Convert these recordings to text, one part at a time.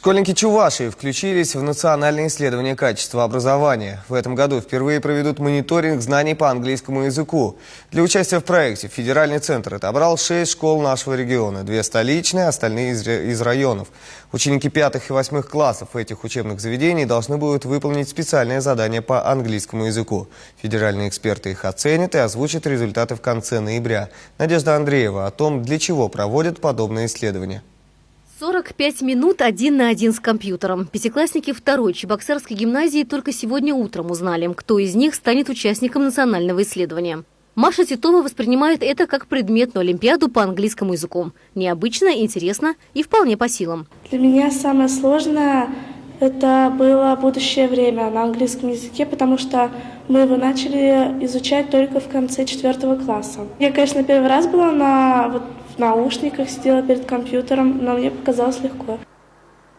Школьники Чувашии включились в национальное исследование качества образования. В этом году впервые проведут мониторинг знаний по английскому языку. Для участия в проекте федеральный центр отобрал 6 школ нашего региона, 2 столичные, остальные из районов. Ученики 5 и 8 классов этих учебных заведений должны будут выполнить специальное задание по английскому языку. Федеральные эксперты их оценят и озвучат результаты в конце ноября. Надежда Андреева о том, для чего проводят подобные исследования. 45 минут 1 на 1 с компьютером. Пятиклассники 2-й Чебоксарской гимназии только сегодня утром узнали, кто из них станет участником национального исследования. Маша Титова воспринимает это как предметную олимпиаду по английскому языку. Необычно, интересно и вполне по силам. Для меня самое сложное – это было будущее время на английском языке, потому что мы его начали изучать только в конце 4 класса. Я, конечно, первый раз была в наушниках, сидела перед компьютером, но мне показалось легко.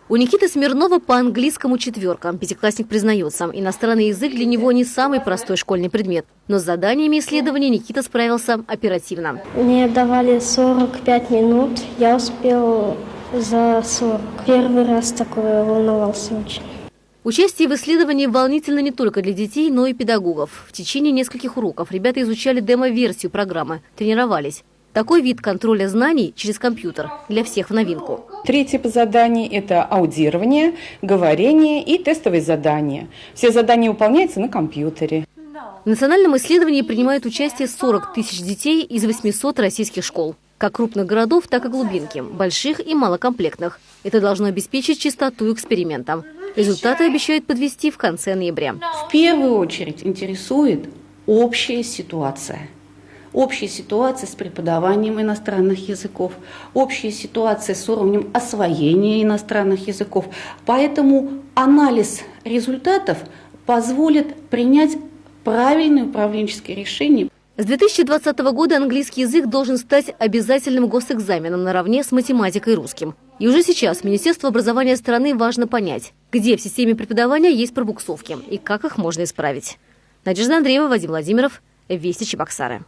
У Никиты Смирнова по английскому 4. Пятиклассник признается, иностранный язык для него не самый простой школьный предмет. Но с заданиями исследования Никита справился оперативно. Мне давали 45 минут, я успел за 40. Первый раз такое, волновался очень. Участие в исследовании волнительно не только для детей, но и педагогов. В течение нескольких уроков ребята изучали демо-версию программы, тренировались. Такой вид контроля знаний через компьютер для всех в новинку. 3 типа заданий – это аудирование, говорение и тестовые задания. Все задания выполняются на компьютере. В национальном исследовании принимают участие 40 тысяч детей из 800 российских школ. Как крупных городов, так и глубинки, больших и малокомплектных. Это должно обеспечить чистоту эксперимента. Результаты обещают подвести в конце ноября. В первую очередь интересует общая ситуация. Общая ситуация с преподаванием иностранных языков, общая ситуация с уровнем освоения иностранных языков. Поэтому анализ результатов позволит принять правильные управленческие решения. С 2020 года английский язык должен стать обязательным госэкзаменом наравне с математикой и русским. И уже сейчас Министерству образования страны важно понять, где в системе преподавания есть пробуксовки и как их можно исправить. Надежда Андреева, Вадим Владимиров, Вести Чебоксары.